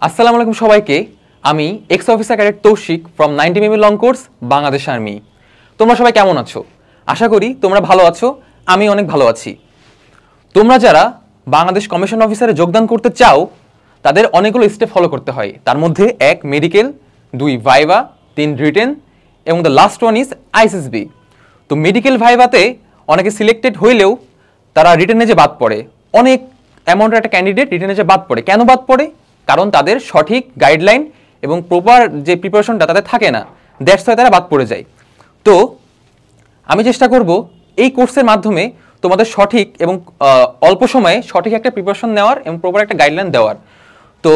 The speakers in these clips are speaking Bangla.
আসসালামু আলাইকুম সবাইকে। আমি ex officer cadet Toushik from 90 মিমি লং কোর্স বাংলাদেশ আর্মি। তোমরা সবাই কেমন আছো? আশা করি তোমরা ভালো আছো। আমি অনেক ভালো আছি। তোমরা যারা বাংলাদেশ কমিশন অফিসারে যোগদান করতে চাও তাদের অনেকগুলো স্টেপ ফলো করতে হয়। তার মধ্যে 1 মেডিকেল, 2 ভাইভা, 3 রিটেন এবং the last one is ISSB. তো মেডিকেল ভাইভাতে অনেকে সিলেক্টেড হইলেও তারা রিটেনে যে বাদ পড়ে, অনেক অ্যামাউন্টের একটা ক্যান্ডিডেট রিটেনে যে বাদ পড়ে। কেন বাদ পড়ে? কারণ তাদের সঠিক গাইডলাইন এবং প্রপার যে প্রিপারেশনটা তাদের থাকে না, দ্যাটস ওয়াই তারা বাদ পড়ে যায়। তো আমি চেষ্টা করব এই কোর্সের মাধ্যমে তোমাদের সঠিক এবং অল্প সময়ে সঠিক একটা প্রিপারেশন নেওয়ার এবং প্রপার একটা গাইডলাইন দেওয়ার। তো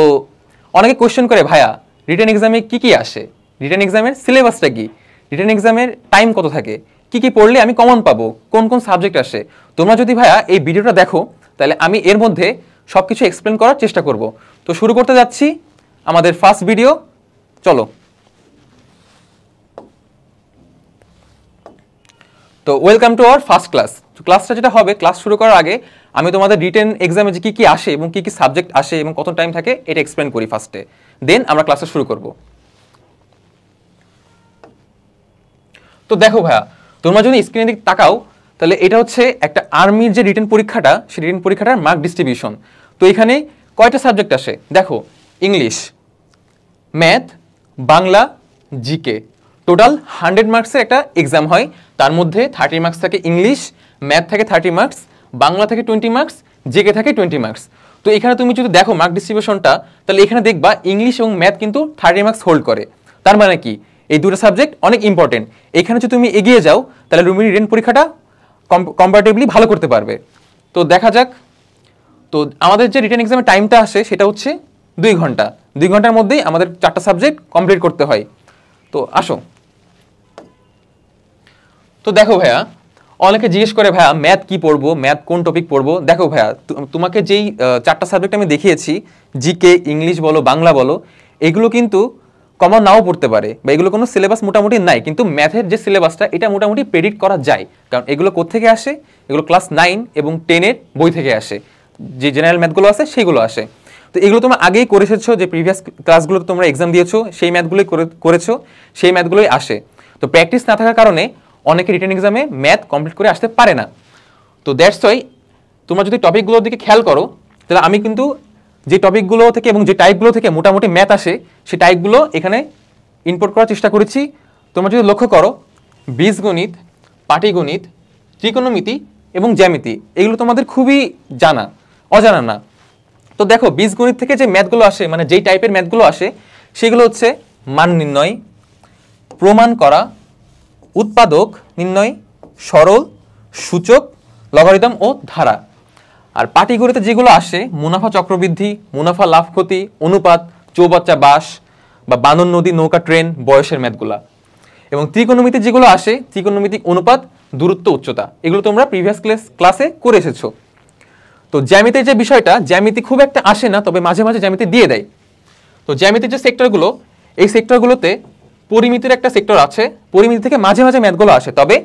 অনেকে কোয়েশ্চেন করে, ভাইয়া রিটেন এক্সামে কী কী আসে, রিটেন এক্সামের সিলেবাসটা কী, রিটেন এক্সামের টাইম কত থাকে, কী কী পড়লে আমি কমন পাবো, কোন কোন সাবজেক্ট আসে। তোমরা যদি ভাইয়া এই ভিডিওটা দেখো তাহলে আমি এর মধ্যে সব কিছু এক্সপ্লেন করার চেষ্টা করব। তো শুরু করতে যাচ্ছি আমাদের ফার্স্ট ভিডিও। চলো। তো welcome to our first class. তো ক্লাসটা যেটা হবে, ক্লাস শুরু করার আগে আমি তোমাদের রিটেন এক্সামে যে কী কী আসে এবং কী কী সাবজেক্ট আসে এবং কত টাইম থাকে এটা এক্সপ্লেন করি ফার্স্টে, দেন আমরা ক্লাসটা শুরু করব। তো দেখো ভাইয়া, তোমরা যদি স্ক্রিনের দিকে তাকাও তাহলে এটা হচ্ছে একটা আর্মির যে রিটেন পরীক্ষাটা, সেই রিটেন পরীক্ষাটার মার্ক ডিস্ট্রিবিউশন। তো এখানে কয়টা সাবজেক্ট আসে দেখো, English, math, Bangla, GK, total 100 মার্কসের একটা এক্সাম হয়। তার মধ্যে 30 মার্কস থাকে ইংলিশ, ম্যাথ থাকে 30 মার্কস, বাংলা থাকে 20 মার্কস, জিকে থাকে 20 মার্কস। তো এখানে তুমি যদি দেখো মার্ক ডিস্ট্রিবিউশনটা, তাহলে এখানে দেখবা ইংলিশ এবং ম্যাথ কিন্তু 30 মার্কস হোল্ড করে। তার মানে কি, এই দুটো সাবজেক্ট অনেক ইম্পর্টেন্ট। এখানে যদি তুমি এগিয়ে যাও তাহলে তুমি রিটেন পরীক্ষাটা কম্পারেটিভলি ভালো করতে পারবে। তো দেখা যাক। তো আমাদের যে রিটেন এক্সামের টাইমটা আসে সেটা হচ্ছে 2 ঘন্টা। 2 ঘন্টার মধ্যেই আমাদের 4টা সাবজেক্ট কমপ্লিট করতে হয়। তো আসো। তো দেখো ভাইয়া, অনেকে জিজ্ঞেস করে ভাইয়া ম্যাথ কি পড়বো, ম্যাথ কোন টপিক পড়বো। দেখো ভাইয়া, তোমাকে যেই 4টা সাবজেক্ট আমি দেখিয়েছি, জিকে, ইংলিশ বলো, বাংলা বলো, এগুলো কিন্তু কমন নাও পড়তে পারে বা এগুলো কোনো সিলেবাস মোটামুটি নাই, কিন্তু ম্যাথের যে সিলেবাসটা এটা মোটামুটি প্রেডিক্ট করা যায়। কারণ এগুলো কোত্থেকে আসে, এগুলো ক্লাস 9 এবং 10-এর বই থেকে আসে, যে জেনারেল ম্যাথগুলো আছে সেইগুলো আসে। তো এগুলো তোমরা আগেই করে এসেছো, যে প্রিভিয়াস ক্লাসগুলোতে তোমরা এক্সাম দিয়েছো সেই ম্যাথগুলোই করেছো, সেই ম্যাথগুলোই আসে। তো প্র্যাকটিস না থাকার কারণে অনেকে রিটেন এক্সামে ম্যাথ কমপ্লিট করে আসতে পারে না। তো দ্যাটস ওয়াই তোমরা যদি টপিকগুলোর দিকে খেয়াল করো তাহলে আমি কিন্তু যে টপিকগুলো থেকে এবং যে টাইপগুলো থেকে মোটামুটি ম্যাথ আসে সেই টাইপগুলো এখানে ইনপুট করার চেষ্টা করেছি। তোমরা যদি লক্ষ্য করো, বীজগণিত, পাটিগণিত, ত্রিকোণমিতি এবং জ্যামিতি, এগুলো তোমাদের খুবই অজানা না। তো দেখো, বীজগণিত থেকে যে ম্যাথগুলো আসে, মানে যেই টাইপের ম্যাথগুলো আসে সেগুলো হচ্ছে মান নির্ণয়, প্রমাণ করা, উৎপাদক নির্ণয়, সরল, সূচক, লগারিদম ও ধারা। আর পাটিগণিতে যেগুলো আসে, মুনাফা চক্রবৃদ্ধি, মুনাফা লাভ ক্ষতি, অনুপাত, চৌবাচ্চা বাস বা বানর নদী, নৌকা, ট্রেন, বয়সের ম্যাথগুলা। এবং ত্রিকোণমিতি যেগুলো আসে, ত্রিকোণমিতিক অনুপাত, দূরত্ব, উচ্চতা, এগুলো তোমরা প্রিভিয়াস ক্লাসে করে এসেছো। তো জ্যামিতির যে বিষয়টা, জ্যামিতি খুব একটা আসে না, তবে মাঝে মাঝে জ্যামিতি দিয়ে দেয়। তো জ্যামিতির যে সেক্টরগুলো, এই সেক্টরগুলোতে পরিমিতির একটা সেক্টর আছে, পরিমিতি থেকে মাঝে মাঝে ম্যাথগুলো আসে। তবে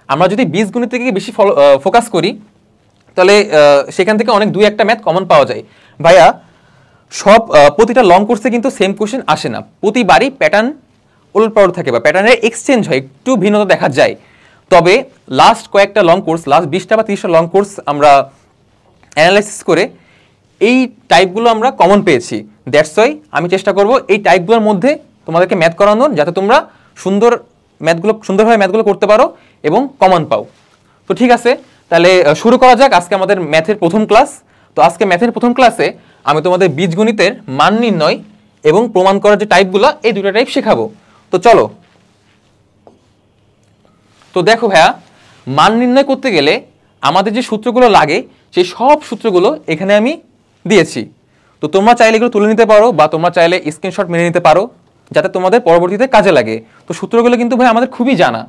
আমরা যদি বীজগণিত থেকে বেশি ফোকাস করি তাহলে সেখান থেকে অনেক 2-1টা ম্যাথ কমন পাওয়া যায়। ভাইয়া প্রতিটা লং কোর্সে কিন্তু সেম কোশ্চেন আসে না, প্রতিবারই প্যাটার্ন উলটপালট থাকে বা প্যাটার্নের এক্সচেঞ্জ হয়, একটু ভিন্নতা দেখা যায়। তবে লাস্ট কয়েকটা লং কোর্স, লাস্ট 20টা বা 30টা লং কোর্স আমরা অ্যানালাইসিস করে এই টাইপগুলো আমরা কমন পেয়েছি। দ্যাটস ওয়াই আমি চেষ্টা করব এই টাইপগুলোর মধ্যে তোমাদেরকে ম্যাথ করানোর, যাতে তোমরা সুন্দরভাবে ম্যাথগুলো করতে পারো এবং কমন পাও। তো ঠিক আছে, তাহলে শুরু করা যাক আজকে আমাদের ম্যাথের প্রথম ক্লাস। তো আজকে ম্যাথের প্রথম ক্লাসে আমি তোমাদের বীজগণিতের মান নির্ণয় এবং প্রমাণ করার যে টাইপগুলো, এই দুটো টাইপ শেখাবো। তো চলো। তো দেখো ভাইয়া, মান নির্ণয় করতে গেলে আমাদের যে সূত্রগুলো লাগে সেই সব সূত্রগুলো এখানে আমি দিয়েছি। তো তোমরা চাইলে এগুলো তুলে নিতে পারো বা তোমরা চাইলে স্ক্রিনশট মেরে নিতে পারো, যাতে তোমাদের পরবর্তীতে কাজে লাগে। তো সূত্রগুলো কিন্তু ভাই আমাদের খুবই জানা,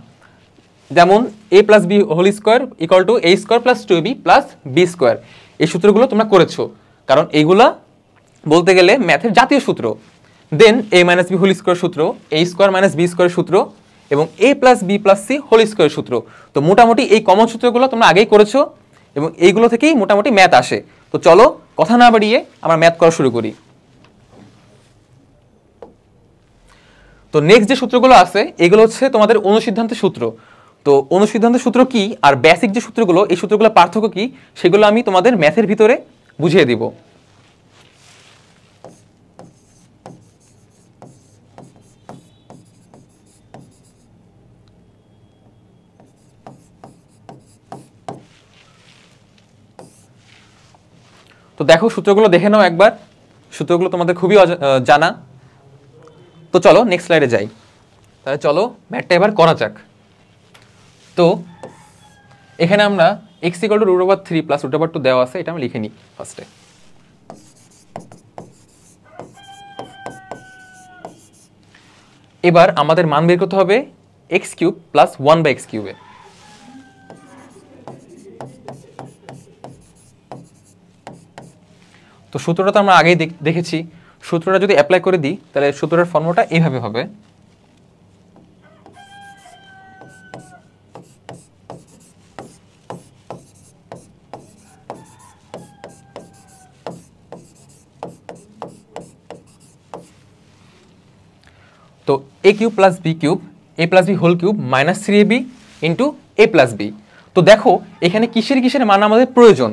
যেমন a + b² = a² + 2b + b²। এই সূত্রগুলো তোমরা করেছো, কারণ এইগুলা বলতে গেলে ম্যাথের জাতীয় সূত্র। দেন a - b² সূত্র, a² - b² সূত্র এবং a + b + c² সূত্র। তো মোটামুটি এই কমন সূত্রগুলো তোমরা আগেই করেছো এবং এইগুলো থেকেই মোটামুটি ম্যাথ আসে। তো চলো কথা না বাড়িয়ে আমরা ম্যাথ করা শুরু করি। তো নেক্সট যে সূত্রগুলো আছে এগুলো হচ্ছে তোমাদের অনুসিদ্ধান্তের সূত্র। তো অনুসিদ্ধান্তের সূত্র কি আর বেসিক যে সূত্রগুলো, এই সূত্রগুলো পার্থক্য কি সেগুলো আমি তোমাদের ম্যাথের ভিতরে বুঝিয়ে দিব। তো দেখো সূত্রগুলো দেখে নাও একবার, সূত্রগুলো তোমাদের খুবই জানা। তো চলো নেক্সট স্লাইডে যাই। তাহলে চলো ম্যাথটা এবার করা যাক। তো এখানে আমরা x = √3 + √2 দেওয়া আছে, এটা আমি লিখে নিই ফার্স্টে। এবার আমাদের মান বের করতে হবে x³ + 1/x³ এ। তো সূত্রটা তো আমরা আগেই দেখেছি, সূত্রটা যদি অ্যাপ্লাই করে দিই তাহলে সূত্রের ফর্মুলাটা এইভাবে হবে। তো a³ + b³ a + b whole cube -3ab * a + b। তো দেখো এখানে কিসের কিসের মান আমাদের প্রয়োজন,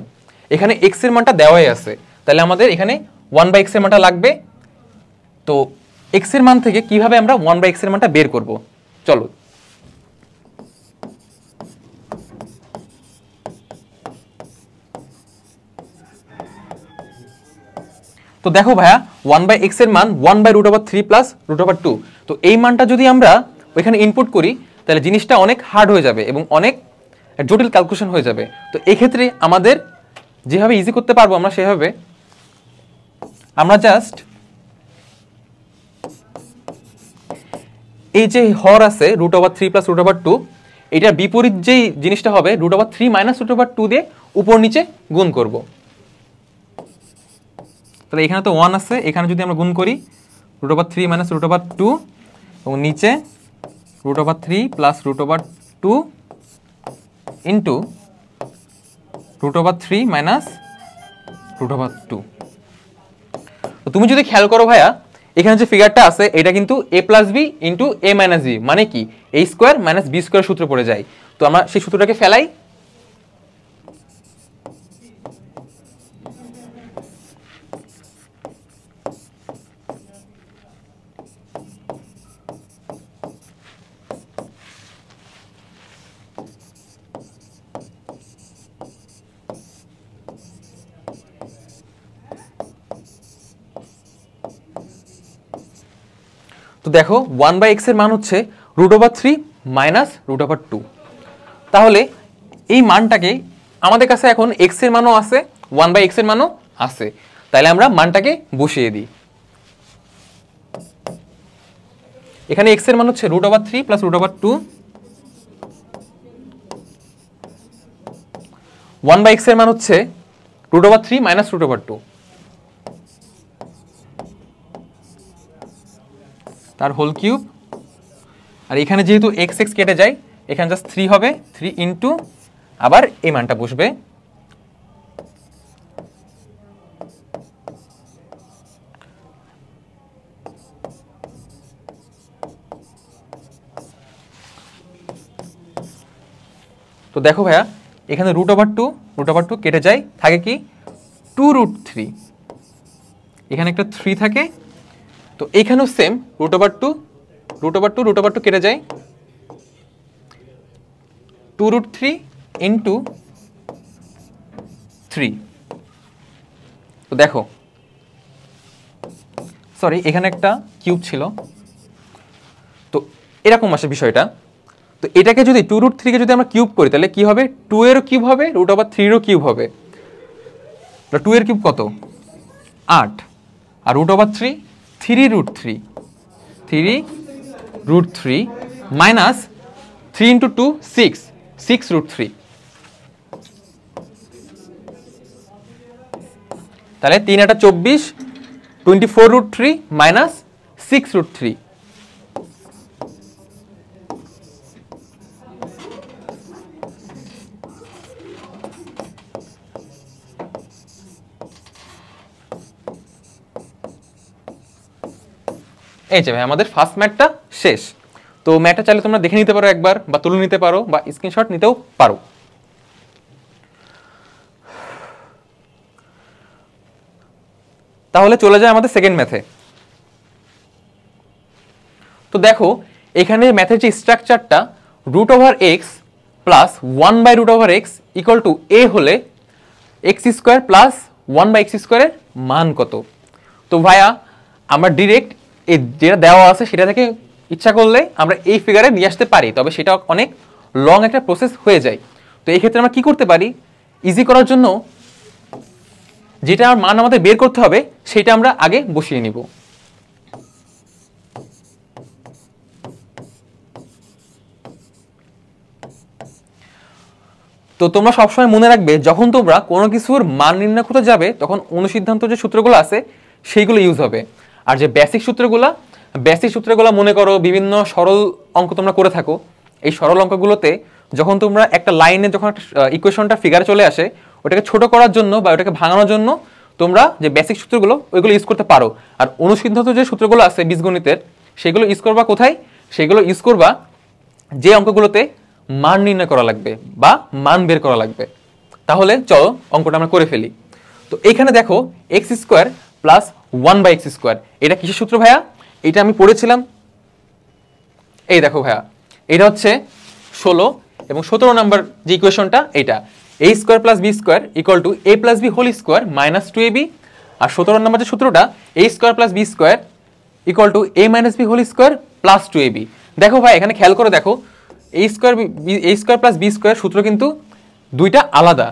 এখানে x এর মানটা দেওয়াই আছে, তাহলে আমাদের এখানে 1/x এর মানটা লাগবে। তো x এর মান থেকে কিভাবে আমরা 1/x এর মানটা বের করব, চলো। তো দেখো ভাইয়া 1/x এর মান 1/√3 + √2। তো এই মানটা যদি আমরা ওইখানে ইনপুট করি তাহলে জিনিসটা অনেক হার্ড হয়ে যাবে এবং অনেক জটিল ক্যালকুলেশন হয়ে যাবে। তো এই ক্ষেত্রে আমাদের যেভাবে ইজি করতে পারবো আমরা সেভাবে আমরা জাস্ট এই যে হর আছে √3 + √2, এটার বিপরীত যেই জিনিসটা হবে √3 - √2 দিয়ে উপর নিচে গুণ করব। তাহলে এখানে তো 1 আছে, এখানে যদি আমরা গুণ করি √3 - √2 এবং নিচে √3 + √2 ইন্টু √3 - √2। তো তুমি যদি খেয়াল করো ভাইয়া এখানে যে ফিগারটা আছে এটা কিন্তু a + b * a - b, মানে কি a² - b² সূত্র পড়ে যায়। তো আমরা সেই সূত্রটাকে ফেলাই। তো দেখো 1/x এর মান হচ্ছে √3 - √2। তাহলে এই মানটাকে আমাদের কাছে এখন x এর মানও আছে, 1/x এর মানও আছে, তাহলে আমরা মানটাকে বসিয়ে দিই। এখানে x এর মান হচ্ছে √3 + √2, 1/x এর মান হচ্ছে √3 - √2, তার হোল কিউব। আর এখানে যেহেতু x কেটে যায় এখানে জাস্ট 3 হবে, 3 ইন্টু আবার এই মানটা বসবে। তো দেখো ভাইয়া এখানে √2 কেটে যায়, থাকে কি 2√3, এখানে একটা 3 থাকে। তো এখানেও সেম √2 কেটে যায় 2√3 ইন্টু 3। তো দেখো সরি এখানে একটা কিউব ছিল, তো এরকম আসে বিষয়টা। তো এটাকে যদি 2√3 কে যদি আমরা কিউব করি তাহলে কি হবে, 2 এরও কিউব হবে, √3 এরও কিউব হবে। 2 এর কিউব কত 8, আর √3 3√3 মাইনাস 3 ইন্টু 2 6√3। তাহলে 3 × 8 = 24, 24√3 মাইনাস 6√3। এই যে ভাই আমাদের ফার্স্ট ম্যাথটা শেষ। তো ম্যাথটা চাইলে তোমরা দেখে নিতে পারো একবার, বা তুলে নিতে পারো, বা স্ক্রিনশট নিতেও পারো। তাহলে চলে যায় আমাদের সেকেন্ড ম্যাথে। তো দেখো এখানে ম্যাথের যে স্ট্রাকচারটা, root over x plus 1/√x equal to a হলে এক্স স্কোয়ার প্লাস 1/x² মান কত। তো ভাইয়া আমরা ডিরেক্ট এই যেটা দেওয়া আছে সেটা থেকে ইচ্ছা করলে আমরা এই ফিগারে নিয়ে আসতে পারি, তবে সেটা অনেক লং একটা প্রসেস হয়ে যায়। তো এই ক্ষেত্রে আমরা কি করতে পারি, ইজি করার জন্য যেটা মান আমাদের বের করতে হবে সেটা আমরা আগে বসিয়ে নিব। তো তোমরা সবসময় মনে রাখবে যখন তোমরা কোনো কিছুর মান নির্ণয় করতে যাবে তখন অনুসিদ্ধান্ত যে সূত্রগুলো আছে সেইগুলো ইউজ হবে। আর যে বেসিক সূত্রগুলো মনে করো বিভিন্ন সরল অঙ্ক তোমরা করে থাকো, এই সরল অঙ্কগুলোতে যখন তোমরা একটা লাইনে যখন একটা ইকুয়েশনটা ফিগারে চলে আসে, ওটাকে ছোট করার জন্য বা ওটাকে ভাঙানোর জন্য তোমরা যে বেসিক সূত্রগুলো ওইগুলো ইউজ করতে পারো। আর অনুসিদ্ধান্ত যে সূত্রগুলো আছে বীজগণিতের, সেগুলো ইউজ করবা কোথায়, সেগুলো ইউজ করবা যে অঙ্কগুলোতে মান নির্ণয় করা লাগবে বা মান বের করা লাগবে। তাহলে চলো অঙ্কটা আমরা করে ফেলি। তো এখানে দেখো x² প্লাস 1/x², এটা কিসের সূত্র ভাইয়া? এটা আমি পড়েছিলাম, এই দেখো ভাইয়া, এটা হচ্ছে 16 এবং 17 নম্বর যে ইকুয়েশনটা, এটা a² plus b² equal to a plus b whole square minus 2ab। আর 17 নম্বর যে সূত্রটা a² plus b² equal to a minus b whole square plus 2ab। দেখো ভাই এখানে খেয়াল করে দেখো, a² প্লাস b² সূত্র কিন্তু দুইটা আলাদা,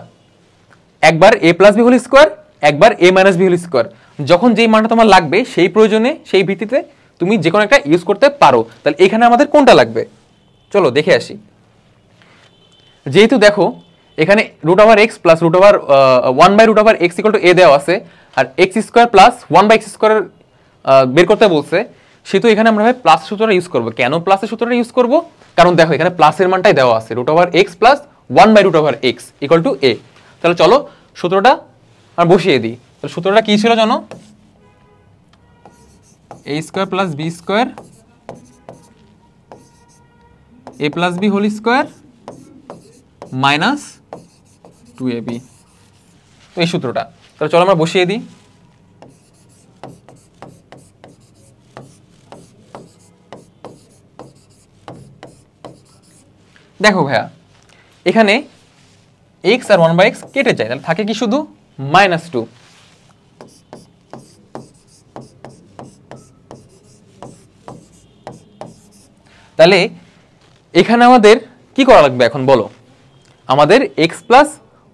একবার a plus b whole square, একবার a minus b whole square. যখন যেই মানটা তোমার লাগবে সেই প্রয়োজনে সেই ভিত্তিতে তুমি যে কোনো একটা ইউজ করতে পারো। তাহলে এখানে আমাদের কোনটা লাগবে চলো দেখে আসি। যেহেতু দেখো এখানে root over x plus root over 1/√x equal to a দেওয়া আছে, আর x² প্লাস 1/x² বের করতে বলছে, সেহেতু এখানে আমরা ভাই প্লাস সূত্রটা ইউজ করবো। কেন প্লাসের সূত্রটা ইউজ করবো? কারণ দেখো এখানে প্লাসের মানটাই দেওয়া আছে, root over x plus 1/√x equal to a। তাহলে চলো সূত্রটা আমরা বসিয়ে দিই। তাহলে সূত্রটা কি ছিল জানো? a² plus b² a plus b whole square minus 2ab, তো এই সূত্রটা। তাহলে চলো আমরা বসিয়ে দিই। দেখো ভাইয়া এখানে x আর 1/x কেটে যায়, তাহলে থাকে কি শুধু -2। তাহলে এখানে আমাদের কি করা লাগবে এখন বলো? আমাদের x প্লাস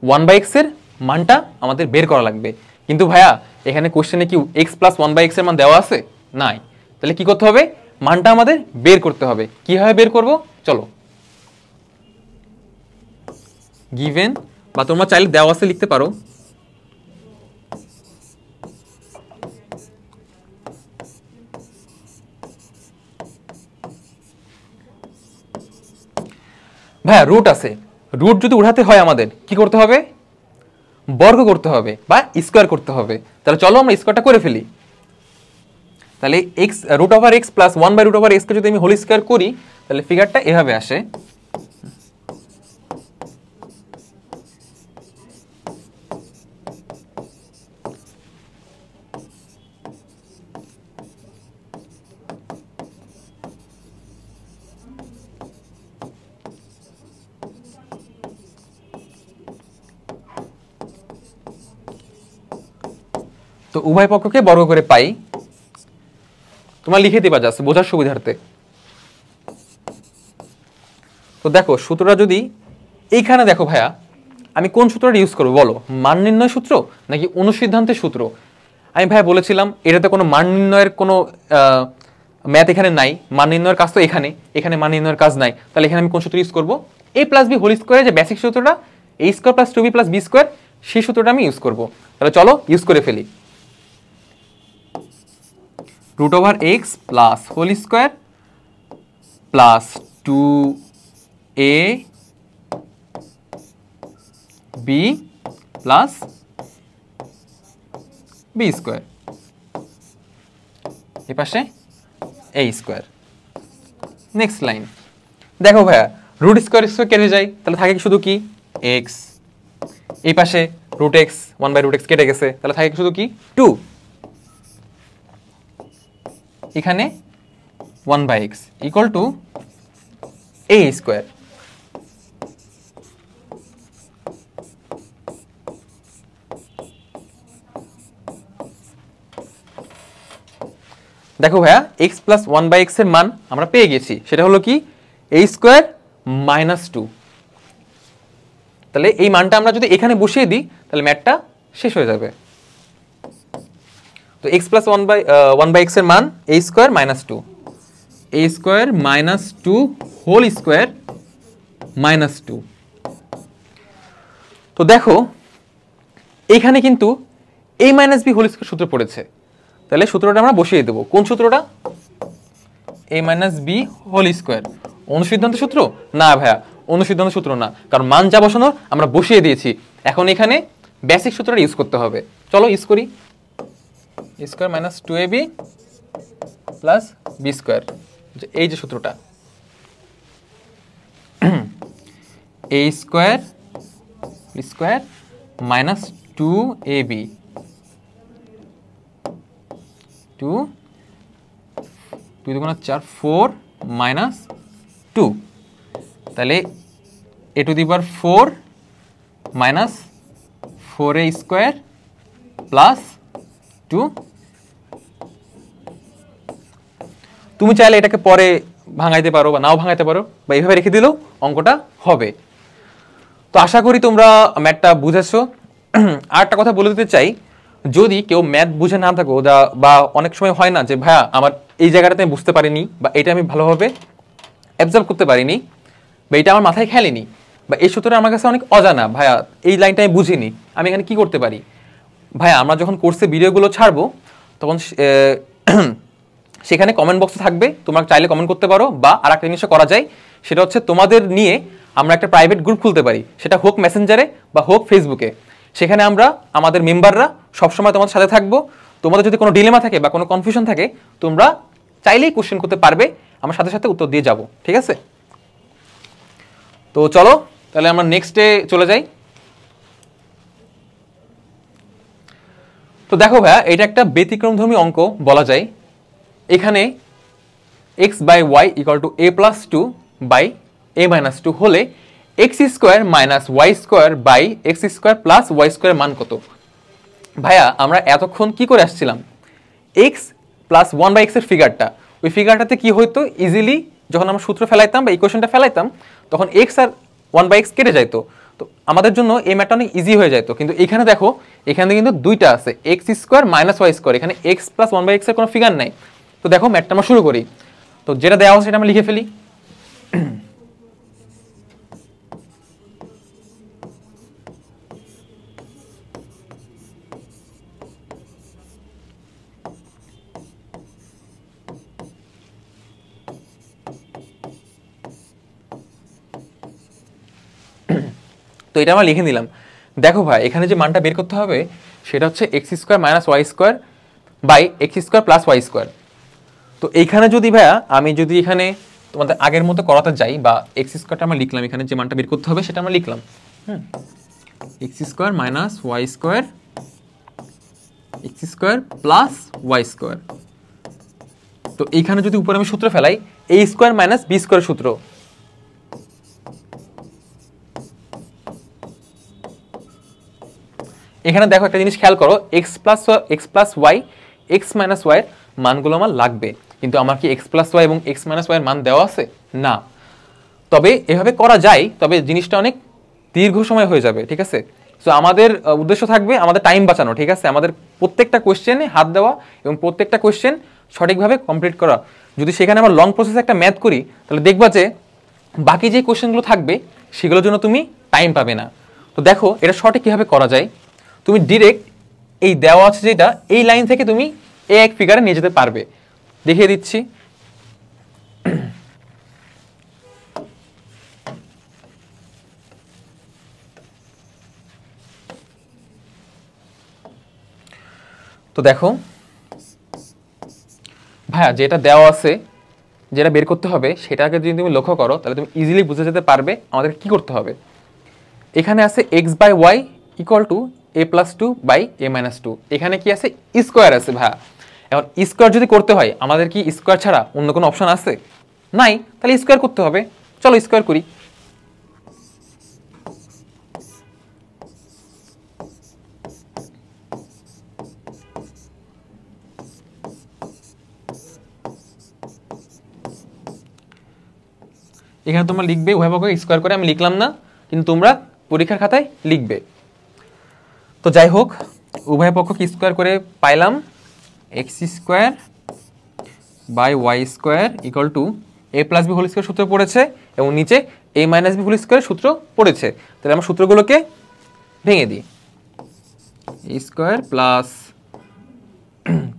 1/x এর মানটা আমাদের বের করা লাগবে। কিন্তু ভাইয়া এখানে কোশ্চেনে কি x প্লাস 1/x এর মান দেওয়া আছে? নাই। তাহলে কি করতে হবে? মানটা আমাদের বের করতে হবে। কিভাবে বের করব চলো। গিভেন, বা তোমরা চাইলে দেওয়া আছে লিখতে পারো, ভাইয়া রুট আছে, রুট যদি উঠাতে হয় আমাদের কি করতে হবে? বর্গ করতে হবে বা স্কোয়ার করতে হবে। তাহলে চলো আমরা স্কোয়ারটা করে ফেলি। তাহলে x root over x plus 1/√x কে যদি আমি হোল স্কোয়ার করি তাহলে ফিগারটা এভাবে আসে। তো উভয় পক্ষকে বর্গ করে পাই, তোমার লিখে দিবা জাস্ট বোঝার সুবিধার্থে। তো দেখো সূত্রটা যদি এইখানে দেখো ভাইয়া, আমি কোন সূত্রটা ইউজ করবো বলো? মান নির্ণয় সূত্র নাকি অনুসিদ্ধান্তের সূত্র? আমি ভাইয়া বলেছিলাম এটাতে কোনো মান নির্ণয়ের কোনো ম্যাথ এখানে নাই, মান নির্ণয়ের কাজ তো এখানে, এখানে মান নির্ণয়ের কাজ নাই। তাহলে এখানে আমি কোন সূত্র ইউজ করবো? a প্লাস বি হোল স্কোয়ারের যে বেসিক সূত্রটা a² plus 2b plus b², সেই সূত্রটা আমি ইউজ করবো। তাহলে চলো ইউজ করে ফেলি। Root over x plus whole square plus 2ab plus b² এ পাশে এ স্কোয়ার। নেক্সট লাইন দেখো ভাইয়া রুট স্কোয়ার স্কোয়ার কেটে যায়, তাহলে থাকে শুধু কি এক্স, এই পাশে রুট এক্স 1/√x কেটে গেছে, তাহলে থাকে শুধু কি 2, এখানে 1/x equal to A square. দেখো ভাইয়া x প্লাস 1/x এর মান আমরা পেয়ে গেছি, সেটা হলো কি a স্কোয়ার মাইনাস 2। তাহলে এই মানটা আমরা যদি এখানে বসিয়ে দিই তাহলে ম্যাথটা শেষ হয়ে যাবে। তো x প্লাস 1/x এর মান a square minus 2, a square minus 2 whole square minus 2। তো দেখো এইখানে কিন্তু a minus B whole square সূত্র পড়েছে, তাহলে সূত্রটা আমরা বসিয়ে দেবো। কোন সূত্রটা? a minus B whole square. অনুসিদ্ধান্ত সূত্র না ভাইয়া, অনুসিদ্ধান্ত সূত্র না, কারণ মান যা বসানোর আমরা বসিয়ে দিয়েছি। এখন এখানে বেসিক সূত্রটা ইউজ করতে হবে। চলো ইউজ করি। a square minus 2ab plus b square, এই যে সূত্রটা a square square minus 2ab 2 2 2 4 4 minus 2, তাহলে a to the power 4 minus 4a square plus 2। তুমি চাইলে এটাকে পরে ভাঙাইতে পারো বা নাও ভাঙাইতে পারো, বা এইভাবে রেখে দিলেও অঙ্কটা হবে। তো আশা করি তোমরা ম্যাথটা বুঝেছো। আর একটা কথা বলে দিতে চাই, যদি কেউ ম্যাথ বুঝে না থাকো বা অনেক সময় হয় না যে ভাইয়া আমার এই জায়গাটাতে আমি বুঝতে পারিনি, বা এটা আমি ভালোভাবে অ্যাবজর্ব করতে পারিনি, বা এটা আমার মাথায় খেলেনি, বা এই সূত্রটা আমার কাছে অনেক অজানা, ভাইয়া এই লাইনটা আমি বুঝিনি, আমি এখানে কি করতে পারি? ভাইয়া আমরা যখন কোর্সে ভিডিওগুলো ছাড়বো তখন সেখানে কমেন্ট বক্স থাকবে, তোমরা চাইলে কমেন্ট করতে পারো, বা আর একটা জিনিসও করা যায়, সেটা হচ্ছে তোমাদের নিয়ে আমরা একটা প্রাইভেট গ্রুপ খুলতে পারি, সেটা হোক মেসেঞ্জারে বা হোক ফেসবুকে। সেখানে আমরা আমাদের মেম্বাররা সবসময় তোমাদের সাথে থাকবো। তোমাদের যদি কোনো ডিলেমা থাকে বা কোনো কনফিউশন থাকে, তোমরা চাইলেই কোশ্চেন করতে পারবে, আমার সাথে সাথে উত্তর দিয়ে যাব, ঠিক আছে? তো চলো তাহলে আমরা নেক্সটে চলে যাই। তো দেখো ভাইয়া এটা একটা ব্যতিক্রমধর্মী অঙ্ক বলা যায়। এখানে x by y equal to a plus 2 by a minus 2 হলে x square minus y square by x square plus y square মান কত? ভাইয়া আমরা এতক্ষণ কি করে আসছিলাম, x প্লাস 1/x এর ফিগারটা, ওই ফিগারটাতে কি হইতো, ইজিলি যখন আমরা সূত্র ফেলাইতাম বা ইকুয়েশনটা ফেলাইতাম তখন x আর 1/x কেটে যাইতো, তো আমাদের জন্য এই ম্যাথটা অনেক ইজি হয়ে যেত। কিন্তু এখানে দেখো, এখানে কিন্তু দুইটা আছে, x square minus y square, এখানে x প্লাস 1/x এর কোনো ফিগার নাই। তো দেখো ম্যাথটা আমরা শুরু করি। তো যেটা দেওয়া হচ্ছে সেটা আমরা লিখে ফেলি। তো এটা আমরা লিখে নিলাম। দেখো ভাই এখানে যে মানটা বের করতে হবে সেটা হচ্ছে x square minus y square by x square plus y square. তো এইখানে যদি ভাইয়া আমি যদি এখানে তোমাদের আগের মতো করাতে যাই, বা এক্স স্কোয়ারটা আমরা লিখলাম, এখানে যে মানটা বের করতে হবে সেটা আমরা লিখলাম, x square minus y square x square plus y square. তো এইখানে যদি উপরে আমি সূত্র ফেলাই, a square minus b square সূত্র, এখানে দেখো একটা জিনিস খেয়াল করো, x plus y x minus y এর মানগুলো আমার লাগবে, কিন্তু আমার কি এক্স প্লাস ওয়াই এবং এক্স মাইনাস ওয়াই এর মান দেওয়া আছে? না। তবে এভাবে করা যায়, তবে জিনিসটা অনেক দীর্ঘ সময় হয়ে যাবে, ঠিক আছে? সো আমাদের উদ্দেশ্য থাকবে আমাদের টাইম বাঁচানো, ঠিক আছে? আমাদের প্রত্যেকটা কোয়েশ্চেনে হাত দেওয়া এবং প্রত্যেকটা কোয়েশ্চেন সঠিকভাবে কমপ্লিট করা। যদি সেখানে আমরা লং প্রসেসে একটা ম্যাথ করি তাহলে দেখবা যে বাকি যে কোয়েশ্চেনগুলো থাকবে সেগুলোর জন্য তুমি টাইম পাবে না। তো দেখো এটা সঠিক কীভাবে করা যায়। তুমি ডিরেক্ট এই দেওয়া আছে যেটা, এই লাইন থেকে তুমি এই এক ফিগারে নিয়ে যেতে পারবে। দেখিয়ে দিচ্ছি। তো দেখো ভাইয়া যেটা দেওয়া আছে, যেটা বের করতে হবে, সেটাকে যদি তুমি লক্ষ্য করো তাহলে তুমি ইজিলি বুঝে যেতে পারবে আমাদের কি করতে হবে। এখানে আছে x by y equal to a+2/a-2, এখানে কি আছে, স্কোয়ার আছে ভাইয়া। এখন স্কোয়ার যদি করতে হয় আমাদের কি স্কোয়ার ছাড়া অন্য কোনো অপশন আছে? নাই, তাহলে স্কোয়ার করতে হবে। চলো স্কোয়ার করি। এখানে তোমরা লিখবে উভয় পক্ষকে স্কোয়ার করে, আমি লিখলাম না, কিন্তু তোমরা পরীক্ষার খাতায় লিখবে। তো যাই হোক, উভয় পক্ষকে স্কোয়ার করে পাইলাম x² / y² = a+b² সূত্র পড়েছে, এবং নিচে a-b² সূত্র পড়েছে। তাহলে আমরা সূত্রগুলোকে ভেঙে দিই। a² +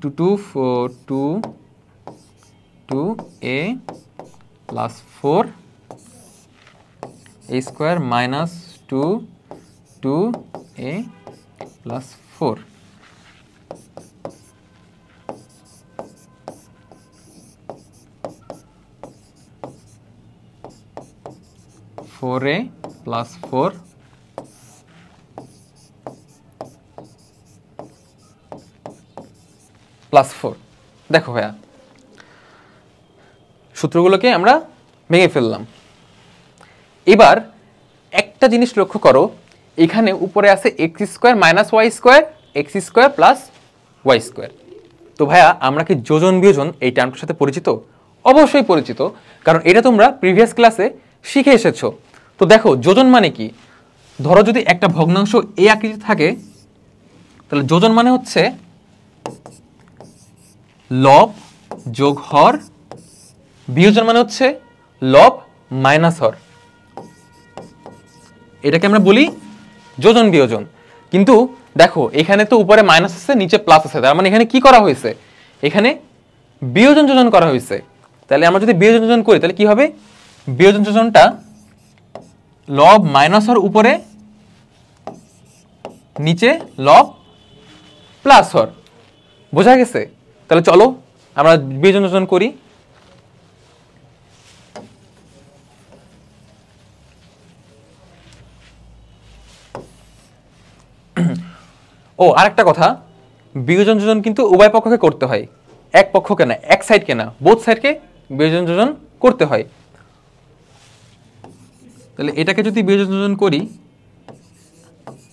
2a + 4 a² - 2a + 4 4a + 4 + 4। দেখো ভাইয়া, সূত্রগুলোকে আমরা ভেঙে ফেললাম। এবার একটা জিনিস লক্ষ্য করো, এখানে উপরে আছে x² - y², x² + y²। তো ভাইয়া আমরা কি যোজন বিয়োজন এই টার্মটার সাথে পরিচিত? অবশ্যই পরিচিত, কারণ এটা তোমরা প্রিভিয়াস ক্লাসে শিখে এসেছো। তো দেখো যোজন মানে কি, ধরো যদি একটা ভগ্নাংশ এই আকৃতি থাকে, তাহলে যোজন মানে হচ্ছে লব যোগ হর, বিয়োজন মানে হচ্ছে লব মাইনাস হর। এটাকে আমরা বলি যোজন বিয়োজন। কিন্তু দেখো এখানে তো উপরে মাইনাস আছে, নিচে প্লাস আছে, তার মানে এখানে কি করা হয়েছে, এখানে বিয়োজন যোজন করা হয়েছে। তাহলে আমরা যদি বিয়োজন যোজন করি তাহলে কি হবে, বিয়োজন যোজনটা লব মাইনাস হর উপরে, নিচে লব প্লাস হর। বোঝা গেছে? তাহলে চলো আমরা বিয়োজন যোজন করি। ও আরেকটা কথা, বিয়োজন যোজন কিন্তু উভয় পক্ষকে করতে হয়, এক পক্ষকে না, এক সাইডকে না, বোথ সাইডকে বিয়োজন যোজন করতে হয়। তাহলে এটাকে যদি বিয়োজন যোজন করি,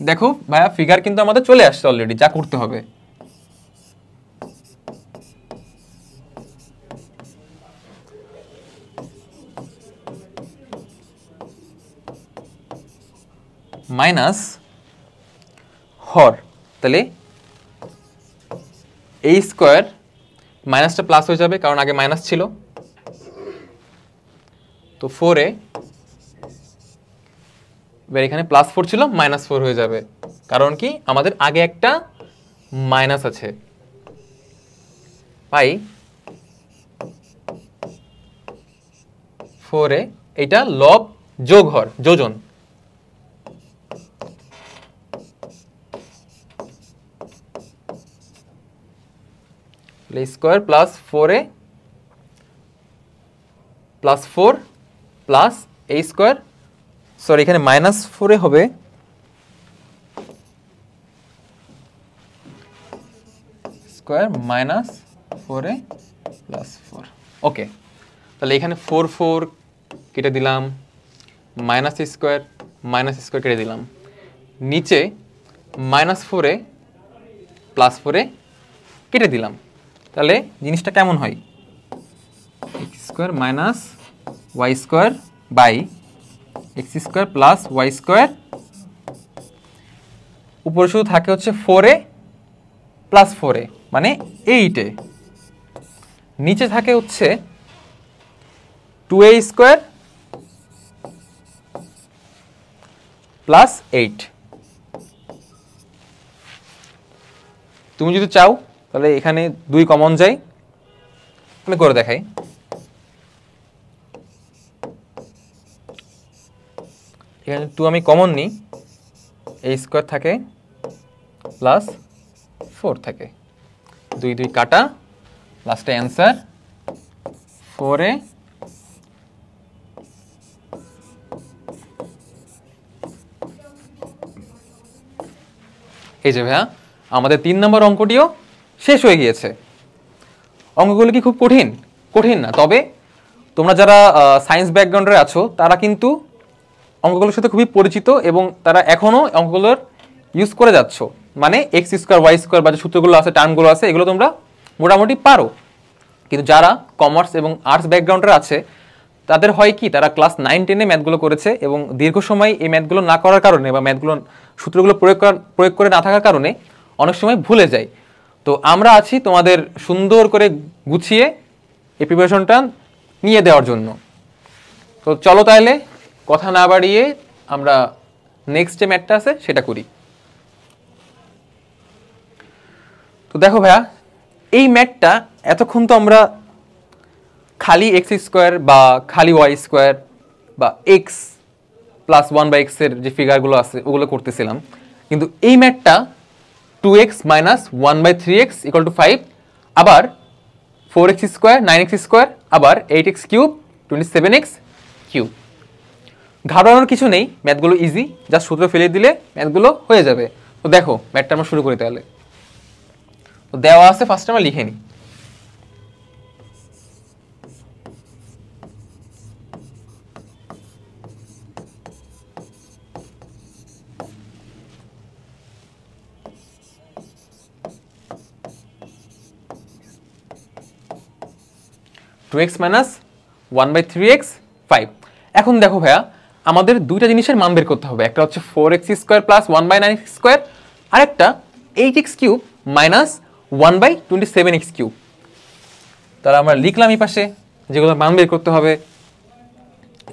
দেখো ভাইয়া ফিগার কিন্তু আমাদের চলে আসছে অলরেডি, যা করতে হবে। মাইনাস হর, তাহলে a² মাইনাসটা প্লাস হয়ে যাবে, কারণ আগে মাইনাস ছিল। তো 4a, এবার এখানে +4 ছিল, -4 হয়ে যাবে, কারণ কি আমাদের আগে একটা মাইনাস আছে। পাই 4a, এটা লব যোগ হর, যোজন। Square plus 4a plus 4 plus a², sorry এখানে -4 হবে, স্কোয়ার -4a প্লাস 4। ওকে, তাহলে এখানে 4 4 কেটে দিলাম, -a² কেটে দিলাম, নিচে -4a প্লাস 4a কেটে দিলাম। তাহলে জিনিসটা কেমন হয়, x² - y² x² plus y², উপরে শুধু থাকে হচ্ছে 4a প্লাস 4a মানে 8a, নিচে থাকে হচ্ছে 2a² প্লাস 8। তুমি যদি চাও তাহলে এখানে 2 কমন যায়, আমি করে দেখাই। এখানে 2 আমি কমন নিই, a² থাকে প্লাস 4 থাকে, 2 2 কাটা, লাস্টে অ্যান্সার 4a। এই যে ভাইয়া আমাদের 3 নম্বর অঙ্কটিও শেষ হয়ে গিয়েছে। অঙ্কগুলো কি খুব কঠিন? কঠিন না, তবে তোমরা যারা সায়েন্স ব্যাকগ্রাউন্ডে আছো তারা কিন্তু অঙ্কগুলোর সাথে খুবই পরিচিত এবং তারা এখনও অঙ্কগুলোর ইউজ করে যাচ্ছ। মানে এক্স স্কোয়ার ওয়াই স্কোয়ার বা যে সূত্রগুলো আছে, টার্মগুলো আছে, এগুলো তোমরা মোটামুটি পারো। কিন্তু যারা কমার্স এবং আর্টস ব্যাকগ্রাউন্ডের আছে তাদের হয় কি, তারা ক্লাস 9-10-এ ম্যাথগুলো করেছে এবং দীর্ঘ সময় এই ম্যাথগুলো না করার কারণে বা ম্যাথগুলো সূত্রগুলো প্রয়োগ করে না থাকার কারণে অনেক সময় ভুলে যায়। তো আমরা আছি তোমাদের সুন্দর করে গুছিয়ে এই প্রিপারেশনটা নিয়ে দেওয়ার জন্য। তো চলো তাহলে কথা না বাড়িয়ে আমরা নেক্সট যে ম্যাথটা আছে সেটা করি। তো দেখো ভাইয়া, এই ম্যাথটা এতক্ষণ তো আমরা খালি এক্স স্কোয়ার বা খালি ওয়াই স্কোয়ার বা এক্স প্লাস 1/x এর যে ফিগারগুলো আছে ওগুলো করতেছিলাম, কিন্তু এই ম্যাথটা 2x minus 1/3x equal to 5, আবার 4x স্কোয়ার 9x স্কোয়ার, আবার 8x কিউব 27x কিউব। ঘাবড়ানোর কিছু নেই, ম্যাথগুলো ইজি, জাস্ট সূত্র ফেলে দিলে ম্যাথগুলো হয়ে যাবে। তো দেখো ম্যাথটা আমরা শুরু করি তাহলে। তো দেওয়া আছে, ফার্স্ট আমরা লিখে নিই। Two x minus 1/3x 5। এখন দেখো ভাইয়া, আমাদের দুইটা জিনিসের মান বের করতে হবে। একটা হচ্ছে 4x square plus 1/9x square, আর একটা 8x cube minus 1/27x cube. তাহলে আমরা লিখলাম এই পাশে যেগুলো মান বের করতে হবে।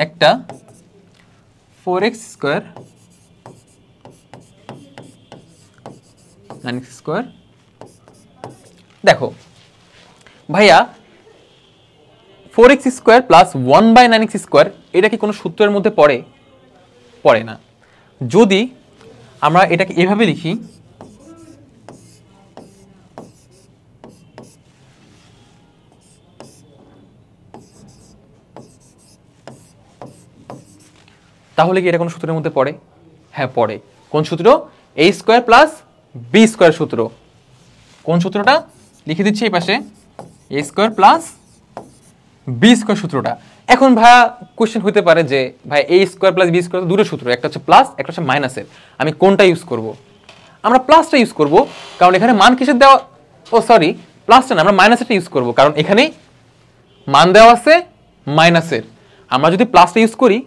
একটা 4x স্কোয়ার 9x স্কোয়ার। দেখো ভাইয়া, 4x square plus 1/9x square এটা কি কোনো সূত্রের মধ্যে পড়ে? পড়ে না। যদি আমরা এটাকে এভাবে লিখি, তাহলে কি এটা কোনো সূত্রের মধ্যে পড়ে? হ্যাঁ পড়ে। কোন সূত্র? a square plus b square সূত্র। কোন সূত্রটা? লিখে দিচ্ছি এই পাশে, a square plus b square সূত্রটা। এখন ভাইয়া কোশ্চেন হতে পারে যে ভাই a square plus b square দুটো সূত্র, একটা হচ্ছে প্লাস একটা হচ্ছে মাইনাসের, আমি কোনটা ইউজ করব? আমরা প্লাসটা ইউজ করব, কারণ এখানে মান কিসের দেওয়া, ও সরি প্লাসটা না, আমরা মাইনাসেরটা ইউজ করব, কারণ এখানে মান দেওয়া আছে মাইনাসের। আমরা যদি প্লাসটা ইউজ করি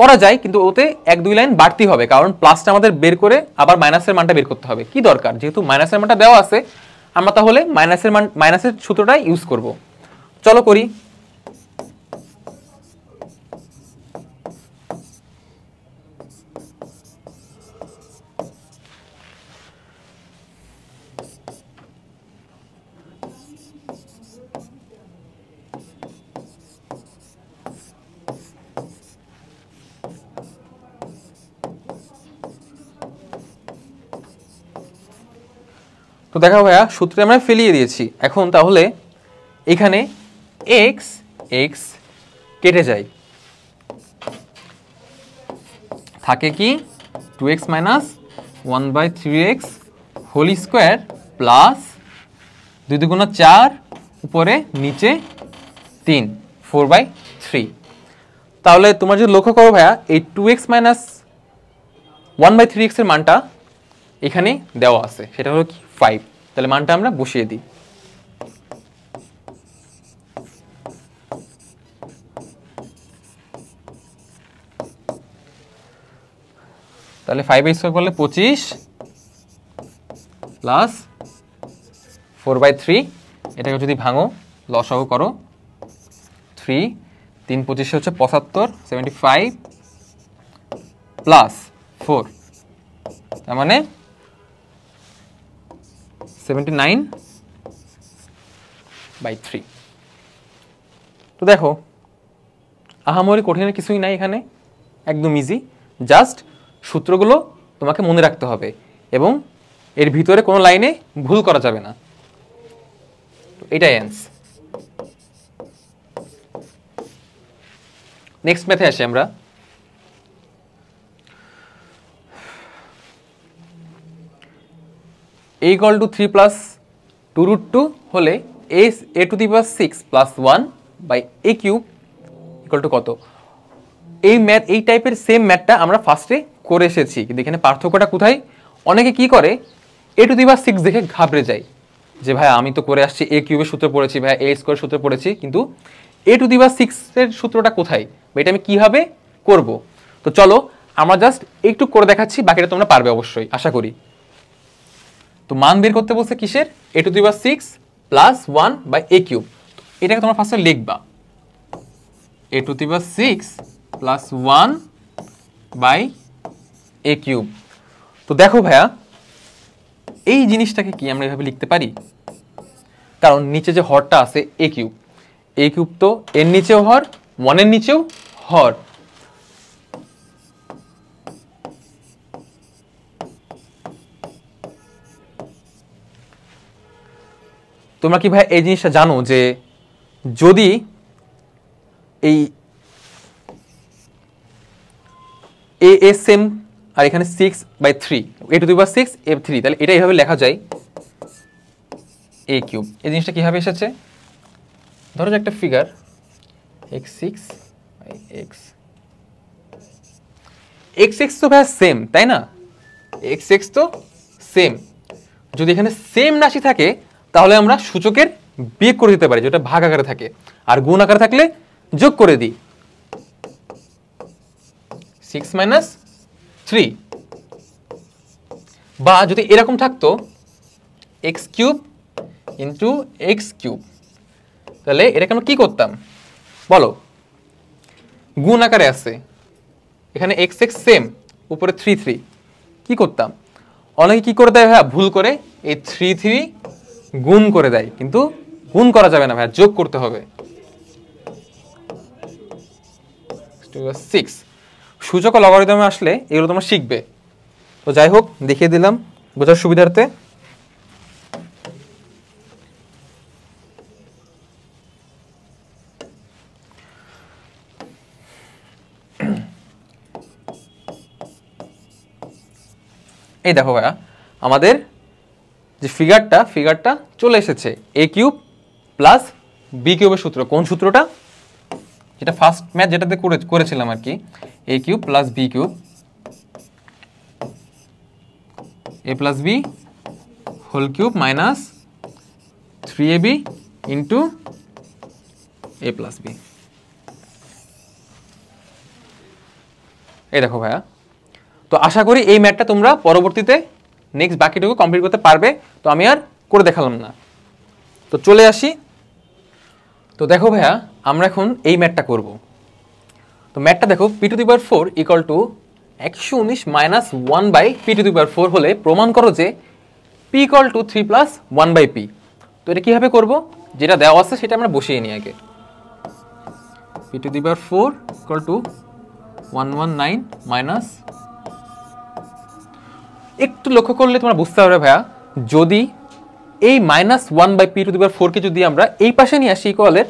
করা যায়, কিন্তু ওতে 1-2 লাইন বাড়তি হবে, কারণ প্লাসটা আমাদের বের করে আবার মাইনাসের মানটা বের করতে হবে। কি দরকার, যেহেতু মাইনাসের মানটা দেওয়া আছে আমরা তাহলে মাইনাসের সূত্রটাই ইউজ করব। চলো করি। তো দেখো ভাইয়া, সূত্রে আমরা ফেলিয়ে দিয়েছি। এখন তাহলে এখানে এক্স এক্স কেটে যায়, থাকে কি 2x minus 1/3x whole square plus 2 দুগুণা 4 উপরে নিচে 3 4/3। তাহলে তোমরা যদি লক্ষ্য করো ভাইয়া, এই 2x মাইনাস 1/3x এর মানটা এখানে দেওয়া আছে, সেটা হলো কি 5। তাহলে মানটা আমরা বসিয়ে দিই। তাহলে 5 স্কোয়ার করলে 25 প্লাস 4/3, এটাকে যদি ভাঙো লসাগু করো 3 3 25 হচ্ছে 75 75 প্লাস 4, তার মানে 79/3। তো দেখো আহামরি কঠিনের কিছুই নাই এখানে, একদম ইজি। জাস্ট সূত্রগুলো তোমাকে মনে রাখতে হবে এবং এর ভিতরে কোনো লাইনে ভুল করা যাবে না। তো এটাই অ্যান্সার। নেক্সট ম্যাথে আসি আমরা। a equal to 3 plus 2 root 2 হলে a to the power 6 plus 1 by a cube equal to কত? এই টাইপের সেম ম্যাথটা আমরা ফার্স্টে করে এসেছি, কিন্তু এখানে পার্থক্যটা কোথায়? অনেকে কি করে a to the power 6 দেখে ঘাবড়ে যায় যে ভাই আমি তো করে আসছি a কিউবের সূত্র পড়েছি, ভাই a স্কয়ার সূত্র পড়েছি, কিন্তু a to the power 6 এর সূত্রটা কোথায় বা এটা আমি কিভাবে করব? তো চলো আমরা জাস্ট একটু করে দেখাচ্ছি, বাকিটা তোমরা পারবে অবশ্যই আশা করি। তো মান বের করতে বলছে কিসের? a to the power 6 plus 1 by a cube। এটাকে তোমরা ফার্স্টে লিখবা a to the power 6 plus 1 by a cube। তো দেখো ভাইয়া এই জিনিসটাকে কি আমরা এভাবে লিখতে পারি? কারণ নিচে যে হরটা আছে a কিউব তো এর নিচেও হর, 1 এর নিচেও হর। তোমরা কি ভাই এই জিনিসটা জানো যে যদি এই a সেম আর এখানে 6/3 a to the power 6 f3, তাহলে এটা এইভাবে লেখা যায় a কিউব। এই জিনিসটা কিভাবে এসেছে? ধরো যে একটা ফিগার x6/x, x6 তো ভাই সেম তাই না? x6 তো সেম। যদি এখানে সেম রাশি থাকে তাহলে আমরা সূচকের বিয়োগ করে দিতে পারি, যেটা ভাগ আকারে থাকে, আর গুণ আকারে থাকলে যোগ করে দিই 6 - 3। বা যদি এরকম থাকতো x³ ইন্টু x³, তাহলে এটাকে আমরা কি করতাম বলো? গুণ আকারে আছে, এখানে x6 সেম, উপরে 3 কি করতাম? অনেকে কি করে দেয় ভাইয়া ভুল করে এই 3 গুণ করে দেয়, কিন্তু গুণ করা যাবে না ভাইয়া, যোগ করতে হবে 6। সূচক ও লগারিদমে আসলে এগুলো তোমরা শিখবে। তো যাই হোক দেখিয়ে দিলাম বোঝার সুবিধার্থে। এই দেখো ভাইয়া আমাদের যে ফিগারটা চলে এসেছে a কিউব প্লাস b কিউবের সূত্র। কোন সূত্রটা? যেটা ফার্স্ট ম্যাথ যেটাতে করেছিলাম আর কি, a cube plus b cube, a plus b whole cube minus 3ab into a plus b। এই দেখো ভাইয়া, তো আশা করি এই ম্যাথটা তোমরা পরবর্তীতে নেক্সট বাকিটুকু কমপ্লিট করতে পারবে। তো আমি আর করে দেখালাম না, তো চলে আসি। তো দেখো ভাইয়া আমরা এখন এই ম্যাথটা করব। তো ম্যাথটা দেখো p to the power 4 equal to 119 minus 1 by p to the power 4 হলে প্রমাণ করো যে p equal to 3 plus 1 by p। তো এটা কিভাবে করব? যেটা দেওয়া আছে সেটা আমরা বসিয়ে নিই আগে। p to the power 4 equal to 119 minus, একটু লক্ষ্য করলে তোমরা বুঝতে পারবে ভাইয়া, যদি এই minus 1 by p to the power 4 কে যদি আমরা এই পাশে নিয়ে আসি ইকুয়ালের,